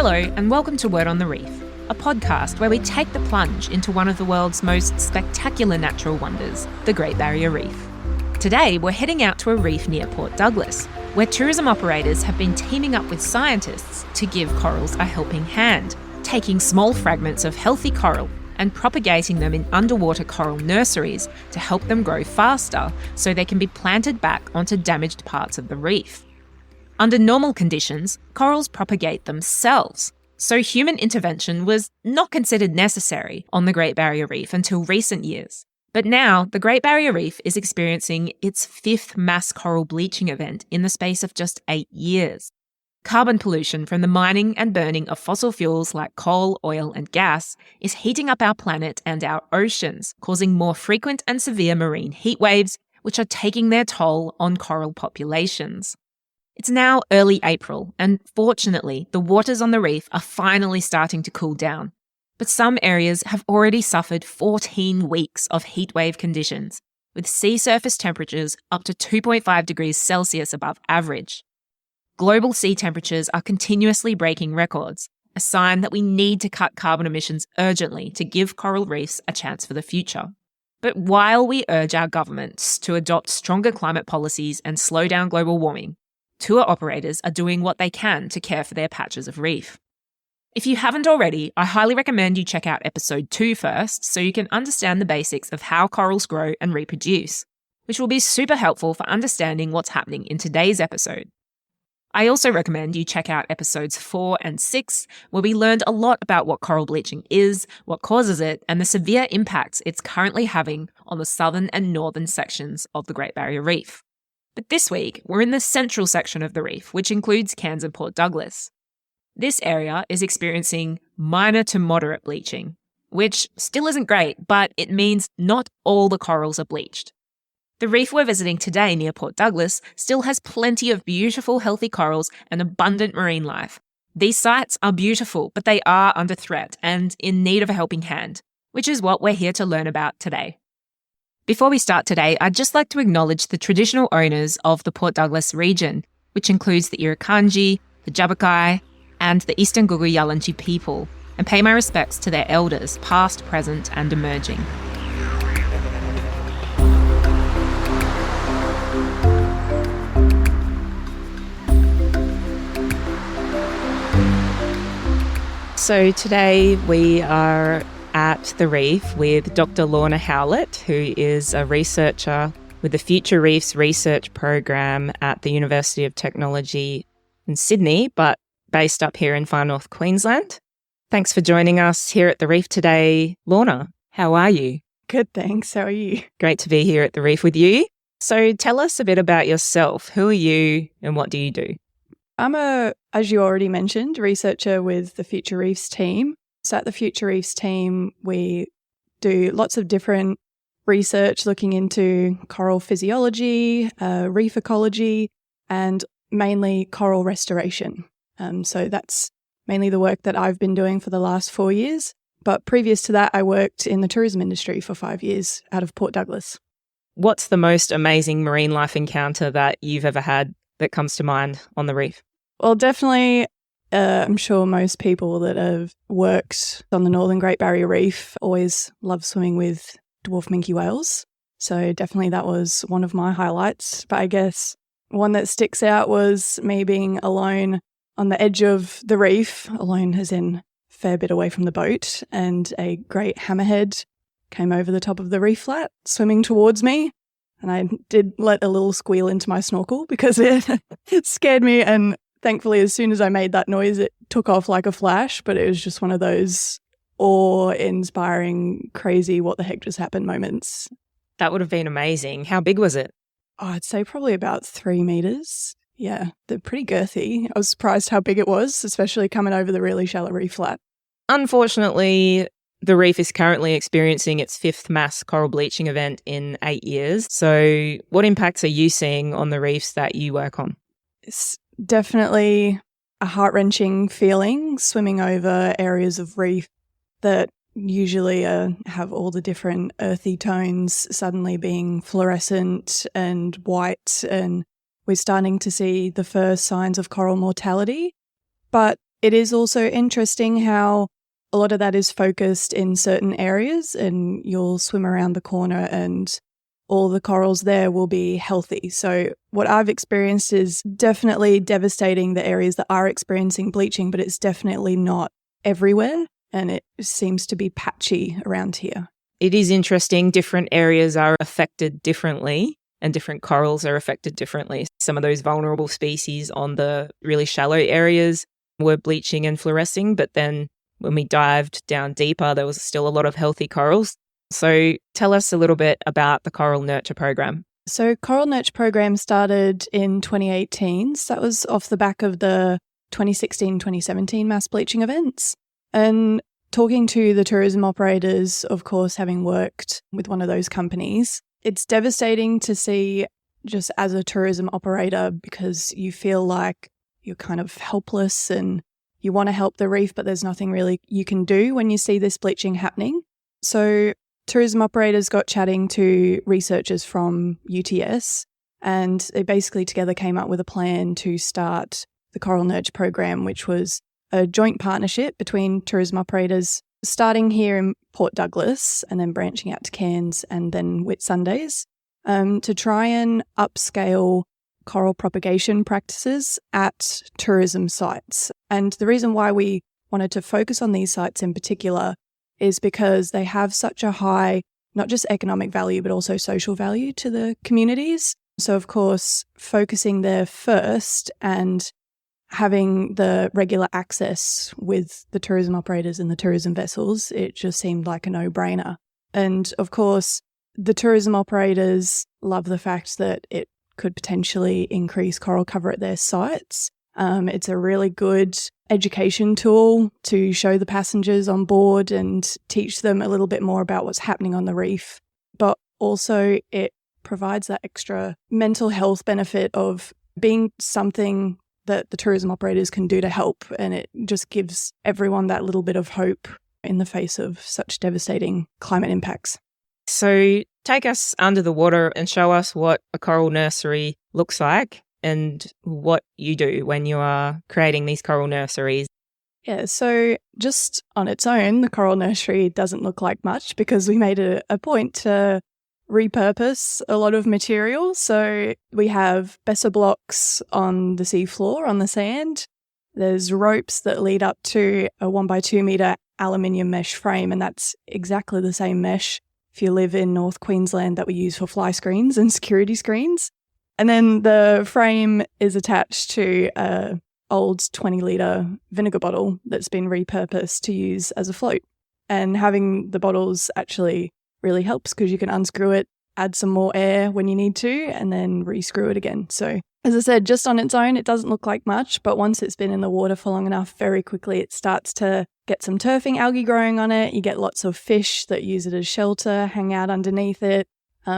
Hello and welcome to Word on the Reef, a podcast where we take the plunge into one of the world's most spectacular natural wonders, the Great Barrier Reef. Today we're heading out to a reef near Port Douglas, where tourism operators have been teaming up with scientists to give corals a helping hand, taking small fragments of healthy coral and propagating them in underwater coral nurseries to help them grow faster so they can be planted back onto damaged parts of the reef. Under normal conditions, corals propagate themselves, so human intervention was not considered necessary on the Great Barrier Reef until recent years. But now, the Great Barrier Reef is experiencing its fifth mass coral bleaching event in the space of just 8 years. Carbon pollution from the mining and burning of fossil fuels like coal, oil and gas is heating up our planet and our oceans, causing more frequent and severe marine heat waves, which are taking their toll on coral populations. It's now early April, and fortunately, the waters on the reef are finally starting to cool down. But some areas have already suffered 14 weeks of heatwave conditions, with sea surface temperatures up to 2.5 degrees Celsius above average. Global sea temperatures are continuously breaking records, a sign that we need to cut carbon emissions urgently to give coral reefs a chance for the future. But while we urge our governments to adopt stronger climate policies and slow down global warming, tour operators are doing what they can to care for their patches of reef. If you haven't already, I highly recommend you check out episode 2 first so you can understand the basics of how corals grow and reproduce, which will be super helpful for understanding what's happening in today's episode. I also recommend you check out episodes 4 and 6, where we learned a lot about what coral bleaching is, what causes it, and the severe impacts it's currently having on the southern and northern sections of the Great Barrier Reef. But this week, we're in the central section of the reef, which includes Cairns and Port Douglas. This area is experiencing minor to moderate bleaching, which still isn't great, but it means not all the corals are bleached. The reef we're visiting today near Port Douglas still has plenty of beautiful, healthy corals and abundant marine life. These sites are beautiful, but they are under threat and in need of a helping hand, which is what we're here to learn about today. Before we start today, I'd just like to acknowledge the traditional owners of the Port Douglas region, which includes the Irukandji, the Jabukai, and the Eastern Gugu Yalanji people, and pay my respects to their elders, past, present, and emerging. So today we are at the reef with Dr Lorna Howlett, who is a researcher with the Future Reefs Research Program at the University of Technology in Sydney, but based up here in far north Queensland. Thanks for joining us here at the reef today. Lorna, how are you? Good, thanks. How are you? Great to be here at the reef with you. So tell us a bit about yourself. Who are you and what do you do? I'm as you already mentioned, researcher with the Future Reefs team. So at the Future Reefs team, we do lots of different research looking into coral physiology, reef ecology, and mainly coral restoration. So that's mainly the work that I've been doing for the last 4 years. But previous to that, I worked in the tourism industry for 5 years out of Port Douglas. What's the most amazing marine life encounter that you've ever had that comes to mind on the reef? Well, definitely, I'm sure most people that have worked on the Northern Great Barrier Reef always love swimming with dwarf minke whales. So definitely that was one of my highlights. But I guess one that sticks out was me being alone on the edge of the reef, alone as in a fair bit away from the boat, and a great hammerhead came over the top of the reef flat, swimming towards me. And I did let a little squeal into my snorkel because it scared me. And thankfully, as soon as I made that noise, it took off like a flash. But it was just one of those awe-inspiring, crazy, what the heck just happened moments. That would have been amazing. How big was it? Oh, I'd say probably about 3 meters. Yeah, they're pretty girthy. I was surprised how big it was, especially coming over the really shallow reef flat. Unfortunately, the reef is currently experiencing its 5th mass coral bleaching event in 8 years. So what impacts are you seeing on the reefs that you work on? It's definitely a heart-wrenching feeling, swimming over areas of reef that usually have all the different earthy tones suddenly being fluorescent and white, and we're starting to see the first signs of coral mortality. But it is also interesting how a lot of that is focused in certain areas, and you'll swim around the corner and all the corals there will be healthy. So what I've experienced is definitely devastating the areas that are experiencing bleaching, but it's definitely not everywhere, and it seems to be patchy around here. It is interesting. Different areas are affected differently and different corals are affected differently. Some of those vulnerable species on the really shallow areas were bleaching and fluorescing, but then when we dived down deeper, there was still a lot of healthy corals. So tell us a little bit about the Coral Nurture Program. So Coral Nurture Program started in 2018. So that was off the back of the 2016-2017 mass bleaching events. And talking to the tourism operators, of course, having worked with one of those companies, it's devastating to see just as a tourism operator, because you feel like you're kind of helpless and you want to help the reef, but there's nothing really you can do when you see this bleaching happening. So tourism operators got chatting to researchers from UTS, and they basically together came up with a plan to start the Coral Nurture Program, which was a joint partnership between tourism operators starting here in Port Douglas and then branching out to Cairns and then Whitsundays, to try and upscale coral propagation practices at tourism sites. And the reason why we wanted to focus on these sites in particular is because they have such a high, not just economic value, but also social value to the communities. So of course, focusing there first and having the regular access with the tourism operators and the tourism vessels, it just seemed like a no-brainer. And of course, the tourism operators love the fact that it could potentially increase coral cover at their sites. It's a really good education tool to show the passengers on board and teach them a little bit more about what's happening on the reef. But also it provides that extra mental health benefit of being something that the tourism operators can do to help. And it just gives everyone that little bit of hope in the face of such devastating climate impacts. So take us under the water and show us what a coral nursery looks like and what you do when you are creating these coral nurseries. Yeah, so just on its own, the coral nursery doesn't look like much because we made a point to repurpose a lot of material. So we have Bessa blocks on the seafloor, on the sand. There's ropes that lead up to a 1x2 metre aluminium mesh frame, and that's exactly the same mesh if you live in North Queensland that we use for fly screens and security screens. And then the frame is attached to an old 20-litre vinegar bottle that's been repurposed to use as a float. And having the bottles actually really helps because you can unscrew it, add some more air when you need to, and then re-screw it again. So as I said, just on its own, it doesn't look like much, but once it's been in the water for long enough, very quickly it starts to get some turfing algae growing on it. You get lots of fish that use it as shelter, hang out underneath it.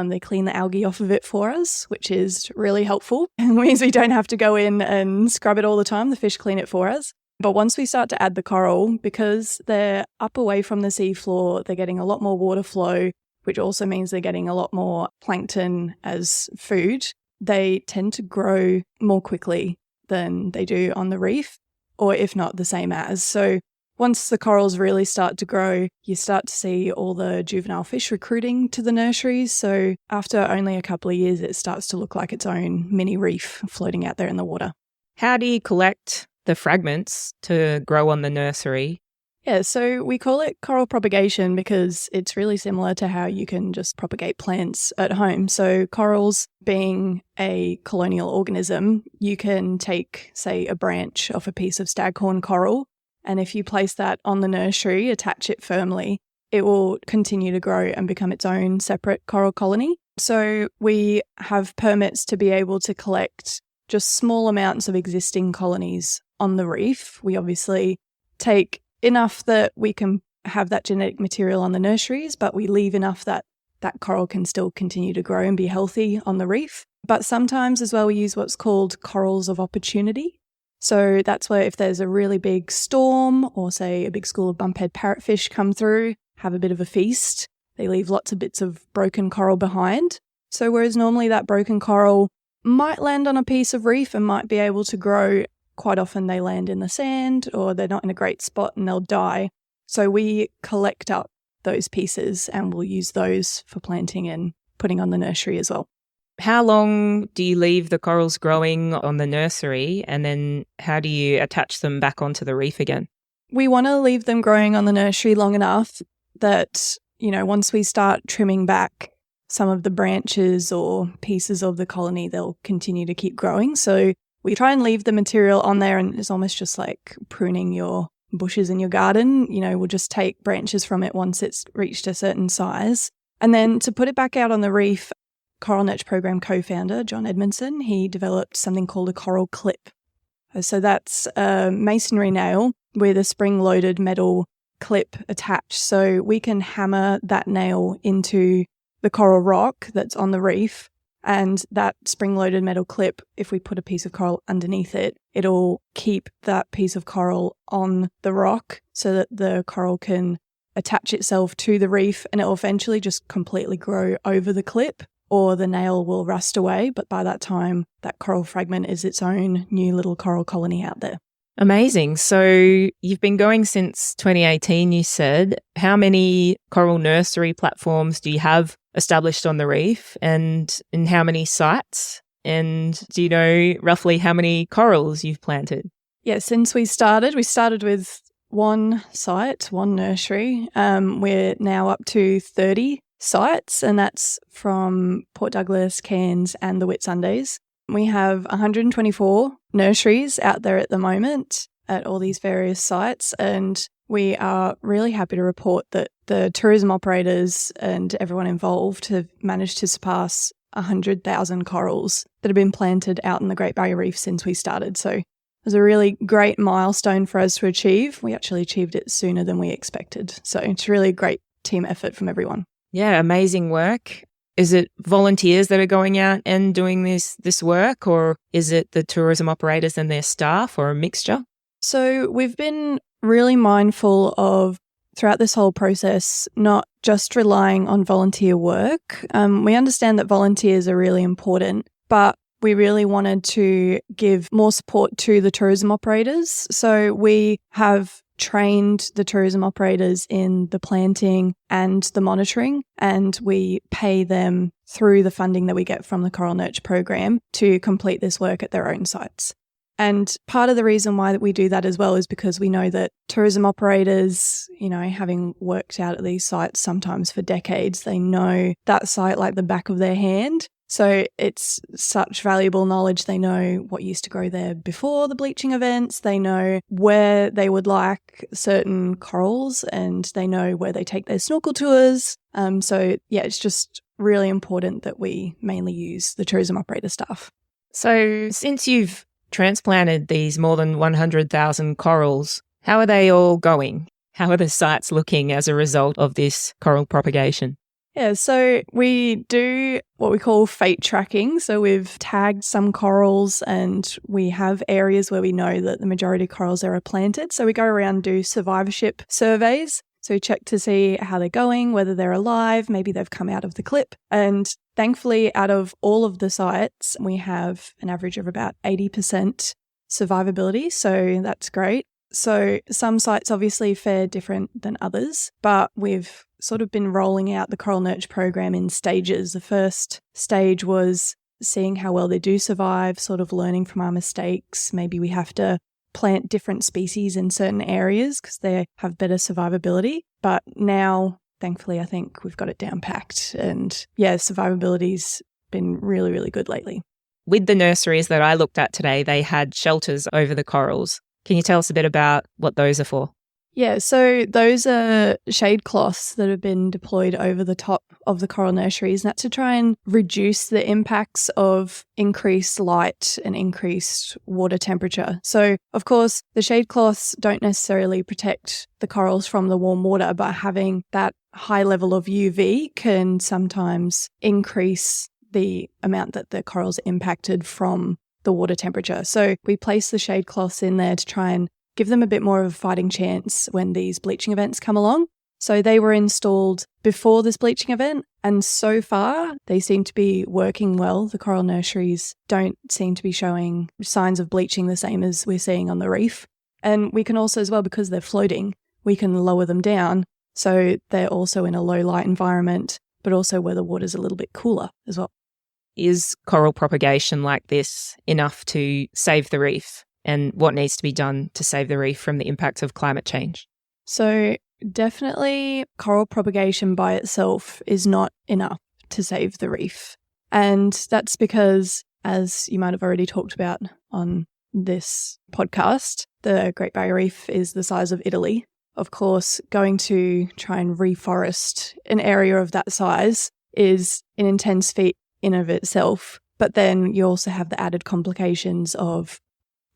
They clean the algae off of it for us, which is really helpful. It means we don't have to go in and scrub it all the time. The fish clean it for us. But once we start to add the coral, because they're up away from the seafloor, they're getting a lot more water flow, which also means they're getting a lot more plankton as food. They tend to grow more quickly than they do on the reef, or if not the same as. So once the corals really start to grow, you start to see all the juvenile fish recruiting to the nurseries. So after only a couple of years, it starts to look like its own mini reef floating out there in the water. How do you collect the fragments to grow on the nursery? Yeah, so we call it coral propagation because it's really similar to how you can just propagate plants at home. So corals being a colonial organism, you can take, say, a branch off a piece of staghorn coral, and if you place that on the nursery, attach it firmly, it will continue to grow and become its own separate coral colony. So we have permits to be able to collect just small amounts of existing colonies on the reef. We obviously take enough that we can have that genetic material on the nurseries, but we leave enough that that coral can still continue to grow and be healthy on the reef. But sometimes as well, we use what's called corals of opportunity. So that's where if there's a really big storm or say a big school of bumphead parrotfish come through, have a bit of a feast, they leave lots of bits of broken coral behind. So whereas normally that broken coral might land on a piece of reef and might be able to grow quite often they land in the sand or they're not in a great spot and they'll die. So we collect up those pieces and we'll use those for planting and putting on the nursery as well. How long do you leave the corals growing on the nursery, and then how do you attach them back onto the reef again? We want to leave them growing on the nursery long enough that, once we start trimming back some of the branches or pieces of the colony, they'll continue to keep growing. So we try and leave the material on there, and it's almost just like pruning your bushes in your garden. We'll just take branches from it once it's reached a certain size. And then to put it back out on the reef, Coral Nurture Program co-founder John Edmondson, he developed something called a coral clip. So that's a masonry nail with a spring-loaded metal clip attached. So we can hammer that nail into the coral rock that's on the reef, and that spring-loaded metal clip, if we put a piece of coral underneath it, it'll keep that piece of coral on the rock so that the coral can attach itself to the reef, and it'll eventually just completely grow over the clip, or the nail will rust away. But by that time, that coral fragment is its own new little coral colony out there. Amazing. So you've been going since 2018, you said. How many coral nursery platforms do you have established on the reef, and in how many sites? And do you know roughly how many corals you've planted? Yeah, since we started with one site, one nursery. We're now up to 30 sites, and that's from Port Douglas, Cairns and the Whitsundays. We have 124 nurseries out there at the moment at all these various sites, and we are really happy to report that the tourism operators and everyone involved have managed to surpass 100,000 corals that have been planted out in the Great Barrier Reef since we started. So it was a really great milestone for us to achieve. We actually achieved it sooner than we expected. So it's really a great team effort from everyone. Yeah, amazing work. Is it volunteers that are going out and doing this work, or is it the tourism operators and their staff, or a mixture? So we've been really mindful of, throughout this whole process, not just relying on volunteer work. We understand that volunteers are really important, but we really wanted to give more support to the tourism operators. So we have trained the tourism operators in the planting and the monitoring, and we pay them through the funding that we get from the Coral Nurture Program to complete this work at their own sites. And part of the reason why we do that as well is because we know that tourism operators, having worked out at these sites sometimes for decades, they know that site like the back of their hand. So it's such valuable knowledge. They know what used to grow there before the bleaching events. They know where they would like certain corals, and they know where they take their snorkel tours. So it's just really important that we mainly use the tourism operator staff. So since you've transplanted these more than 100,000 corals, how are they all going? How are the sites looking as a result of this coral propagation? Yeah, so we do what we call fate tracking. So we've tagged some corals, and we have areas where we know that the majority of corals there are planted. So we go around and do survivorship surveys. So we check to see how they're going, whether they're alive, maybe they've come out of the clip. And thankfully, out of all of the sites, we have an average of about 80% survivability. So that's great. So some sites obviously fare different than others, but we've sort of been rolling out the Coral Nurture Program in stages. The first stage was seeing how well they do survive, sort of learning from our mistakes. Maybe we have to plant different species in certain areas because they have better survivability. But now, thankfully, I think we've got it down packed. And survivability's been really, really good lately. With the nurseries that I looked at today, they had shelters over the corals. Can you tell us a bit about what those are for? Yeah, so those are shade cloths that have been deployed over the top of the coral nurseries, and that's to try and reduce the impacts of increased light and increased water temperature. So, of course, the shade cloths don't necessarily protect the corals from the warm water, but having that high level of UV can sometimes increase the amount that the corals are impacted from the water temperature. So we place the shade cloths in there to try and give them a bit more of a fighting chance when these bleaching events come along. So they were installed before this bleaching event, and so far they seem to be working well. The coral nurseries don't seem to be showing signs of bleaching the same as we're seeing on the reef. And we can also, as well, because they're floating, we can lower them down so they're also in a low light environment, but also where the water's a little bit cooler as well. Is coral propagation like this enough to save the reef? And what needs to be done to save the reef from the impacts of climate change? So definitely coral propagation by itself is not enough to save the reef. And that's because, as you might have already talked about on this podcast, the Great Barrier Reef is the size of Italy. Of course, going to try and reforest an area of that size is an intense feat in of itself. But then you also have the added complications of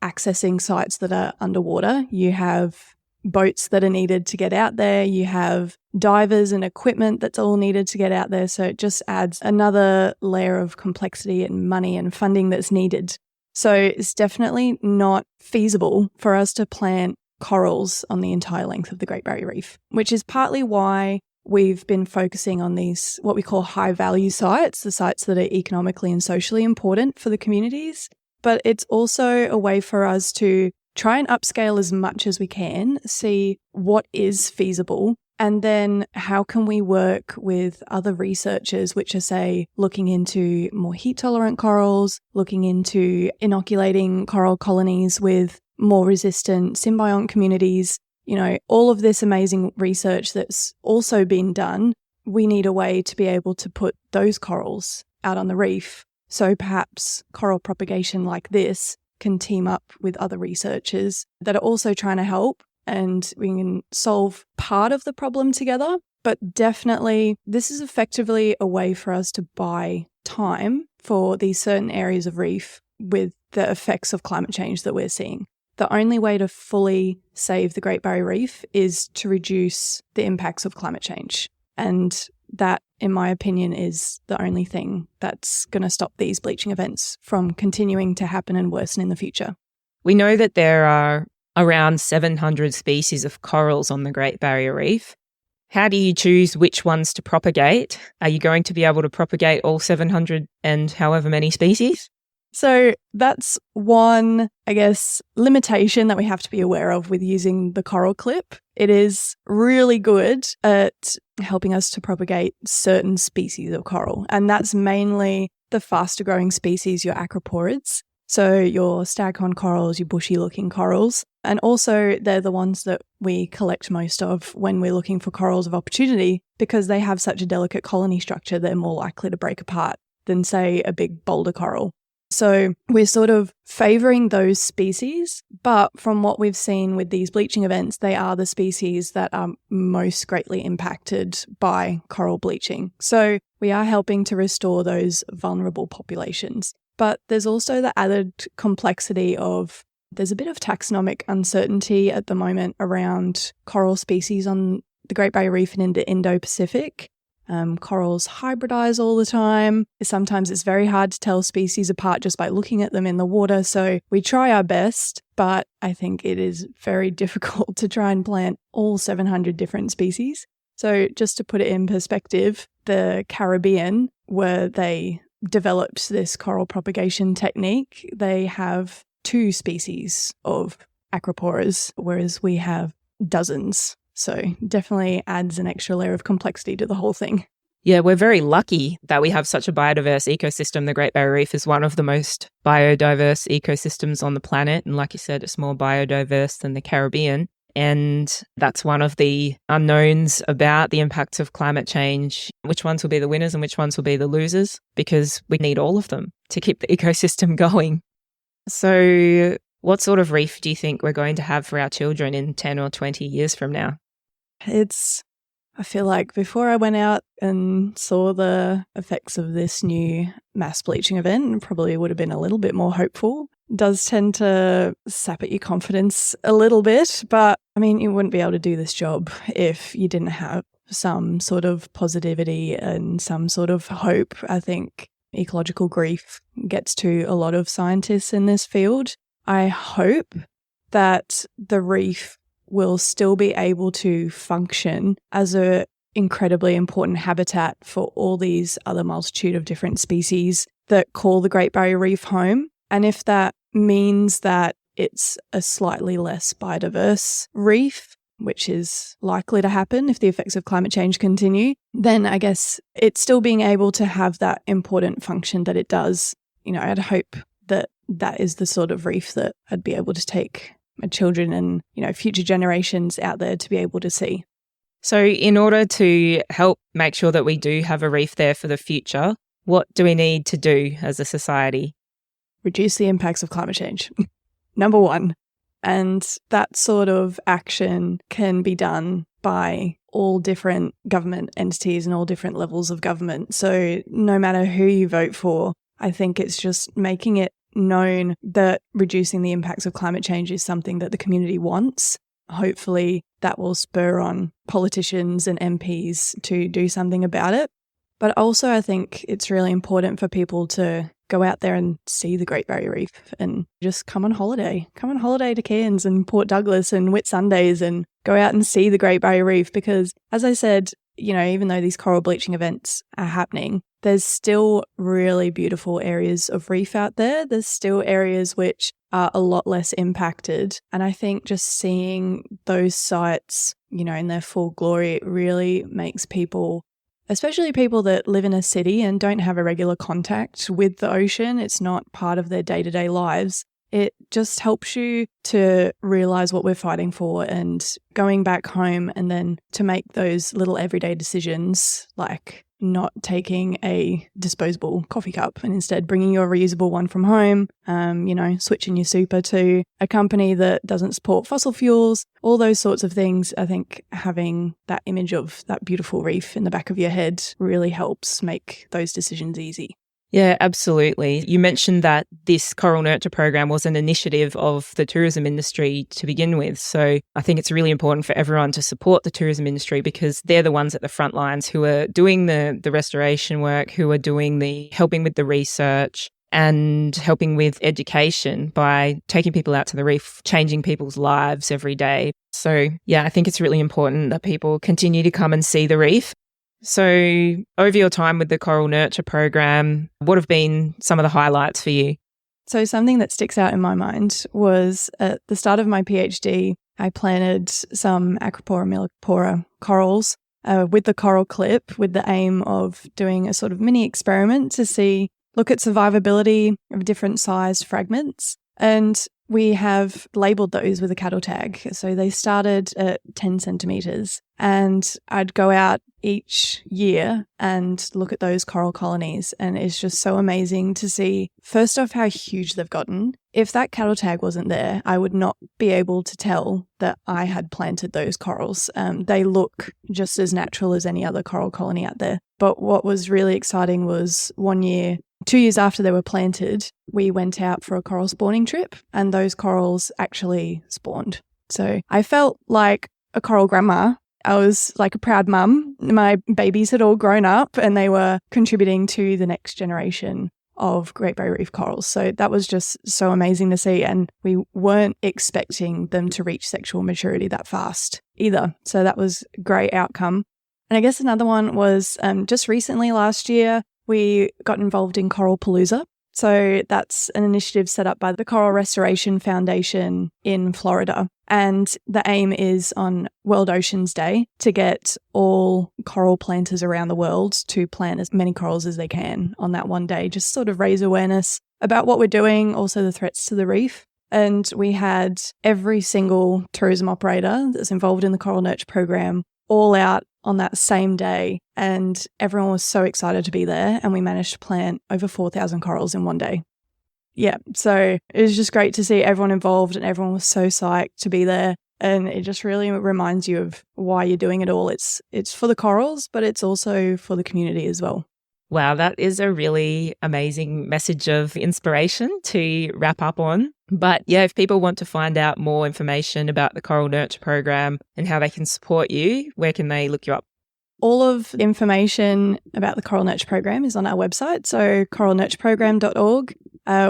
accessing sites that are underwater. You have boats that are needed to get out there. You have divers and equipment that's all needed to get out there. So it just adds another layer of complexity and money and funding that's needed. So it's definitely not feasible for us to plant corals on the entire length of the Great Barrier Reef, which is partly why we've been focusing on these, what we call high value sites, the sites that are economically and socially important for the communities. But it's also a way for us to try and upscale as much as we can, see what is feasible, and then how can we work with other researchers which are, say, looking into more heat-tolerant corals, looking into inoculating coral colonies with more resistant symbiont communities. You know, all of this amazing research that's also been done, we need a way to be able to put those corals out on the reef. So perhaps coral propagation like this can team up with other researchers that are also trying to help, and we can solve part of the problem together. But definitely, this is effectively a way for us to buy time for these certain areas of reef with the effects of climate change that we're seeing. The only way to fully save the Great Barrier Reef is to reduce the impacts of climate change. And that, in my opinion, is the only thing that's going to stop these bleaching events from continuing to happen and worsen in the future. We know that there are around 700 species of corals on the Great Barrier Reef. How do you choose which ones to propagate? Are you going to be able to propagate all 700 and however many species? So that's one, I guess, limitation that we have to be aware of with using the coral clip. It is really good at helping us to propagate certain species of coral, and that's mainly the faster growing species, your acroporids. So your staghorn corals, your bushy looking corals, and also they're the ones that we collect most of when we're looking for corals of opportunity because they have such a delicate colony structure, they're more likely to break apart than, say, a big boulder coral. So we're sort of favouring those species, but from what we've seen with these bleaching events, they are the species that are most greatly impacted by coral bleaching. So we are helping to restore those vulnerable populations. But there's also the added complexity of there's a bit of taxonomic uncertainty at the moment around coral species on the Great Barrier Reef and in the Indo-Pacific. Corals hybridize all the time. Sometimes it's very hard to tell species apart just by looking at them in the water. So we try our best, but I think it is very difficult to try and plant all 700 different species. So just to put it in perspective, the Caribbean, where they developed this coral propagation technique, they have 2 species of acroporas, whereas we have dozens. So definitely adds an extra layer of complexity to the whole thing. Yeah, we're very lucky that we have such a biodiverse ecosystem. The Great Barrier Reef is one of the most biodiverse ecosystems on the planet. And like you said, it's more biodiverse than the Caribbean. And that's one of the unknowns about the impacts of climate change. Which ones will be the winners and which ones will be the losers? Because we need all of them to keep the ecosystem going. So what sort of reef do you think we're going to have for our children in 10 or 20 years from now? I feel like before I went out and saw the effects of this new mass bleaching event, probably would have been a little bit more hopeful. It does tend to sap at your confidence a little bit, but I mean, you wouldn't be able to do this job if you didn't have some sort of positivity and some sort of hope. I think ecological grief gets to a lot of scientists in this field. I hope that the reef will still be able to function as a incredibly important habitat for all these other multitude of different species that call the Great Barrier Reef home. And if that means that it's a slightly less biodiverse reef, which is likely to happen if the effects of climate change continue, then I guess it's still being able to have that important function that it does. I'd hope that that is the sort of reef that I'd be able to take my children and, future generations out there to be able to see. So in order to help make sure that we do have a reef there for the future, what do we need to do as a society? Reduce the impacts of climate change. Number one. And that sort of action can be done by all different government entities and all different levels of government. So no matter who you vote for, I think it's just making it known that reducing the impacts of climate change is something that the community wants. Hopefully that will spur on politicians and MPs to do something about it. But also I think it's really important for people to go out there and see the Great Barrier Reef and just come on holiday. Come on holiday to Cairns and Port Douglas and Whitsundays and go out and see the Great Barrier Reef because, as I said, even though these coral bleaching events are happening, there's still really beautiful areas of reef out there. There's still areas which are a lot less impacted. And I think just seeing those sites, in their full glory, it really makes people, especially people that live in a city and don't have a regular contact with the ocean, it's not part of their day-to-day lives. It just helps you to realize what we're fighting for and going back home and then to make those little everyday decisions like not taking a disposable coffee cup and instead bringing your reusable one from home, switching your super to a company that doesn't support fossil fuels, all those sorts of things. I think having that image of that beautiful reef in the back of your head really helps make those decisions easy. Yeah, absolutely. You mentioned that this Coral Nurture program was an initiative of the tourism industry to begin with. So I think it's really important for everyone to support the tourism industry because they're the ones at the front lines who are doing the restoration work, who are doing helping with the research and helping with education by taking people out to the reef, changing people's lives every day. So yeah, I think it's really important that people continue to come and see the reef. So over your time with the Coral Nurture program, what have been some of the highlights for you? So something that sticks out in my mind was at the start of my PhD, I planted some Acropora millipora corals with the coral clip with the aim of doing a sort of mini experiment to look at survivability of different sized fragments. And we have labelled those with a cattle tag. So they started at 10 centimetres. And I'd go out each year and look at those coral colonies. And it's just so amazing to see, first off, how huge they've gotten. If that cattle tag wasn't there, I would not be able to tell that I had planted those corals. They look just as natural as any other coral colony out there. But what was really exciting was 1 year, 2 years after they were planted, we went out for a coral spawning trip and those corals actually spawned. So I felt like a coral grandma. I was like a proud mum. My babies had all grown up and they were contributing to the next generation of Great Barrier Reef corals. So that was just so amazing to see. And we weren't expecting them to reach sexual maturity that fast either. So that was a great outcome. And I guess another one was just recently last year, we got involved in Coral Palooza. So that's an initiative set up by the Coral Restoration Foundation in Florida. And the aim is on World Oceans Day to get all coral planters around the world to plant as many corals as they can on that one day, just sort of raise awareness about what we're doing, also the threats to the reef. And we had every single tourism operator that's involved in the Coral Nurture program all out on that same day, and everyone was so excited to be there, and we managed to plant over 4,000 corals in one day. Yeah, so it was just great to see everyone involved, and everyone was so psyched to be there, and it just really reminds you of why you're doing it all. It's for the corals, but it's also for the community as well. Wow, that is a really amazing message of inspiration to wrap up on. But yeah, if people want to find out more information about the Coral Nurture program and how they can support you, where can they look you up? All of the information about the Coral Nurture Program is on our website, so coralnurtureprogram.org.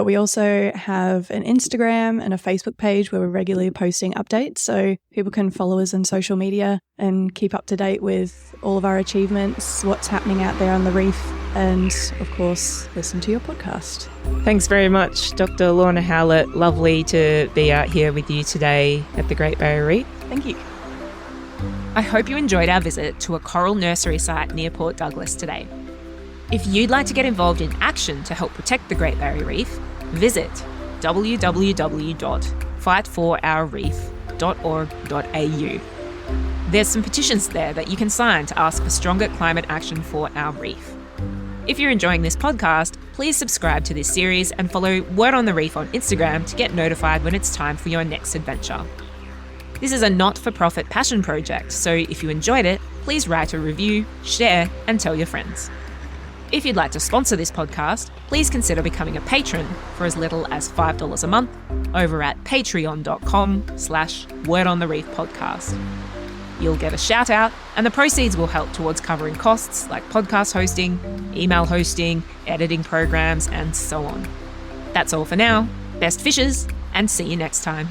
We also have an Instagram and a Facebook page where we're regularly posting updates, so people can follow us on social media and keep up to date with all of our achievements, what's happening out there on the reef, and, of course, listen to your podcast. Thanks very much, Dr Lorna Howlett. Lovely to be out here with you today at the Great Barrier Reef. Thank you. I hope you enjoyed our visit to a coral nursery site near Port Douglas today. If you'd like to get involved in action to help protect the Great Barrier Reef, visit www.fightforourreef.org.au. There's some petitions there that you can sign to ask for stronger climate action for our reef. If you're enjoying this podcast, please subscribe to this series and follow Word on the Reef on Instagram to get notified when it's time for your next adventure. This is a not-for-profit passion project, so if you enjoyed it, please write a review, share, and tell your friends. If you'd like to sponsor this podcast, please consider becoming a patron for as little as $5 a month over at patreon.com/wordonthereefpodcast. You'll get a shout out, and the proceeds will help towards covering costs like podcast hosting, email hosting, editing programs, and so on. That's all for now. Best fishes, and see you next time.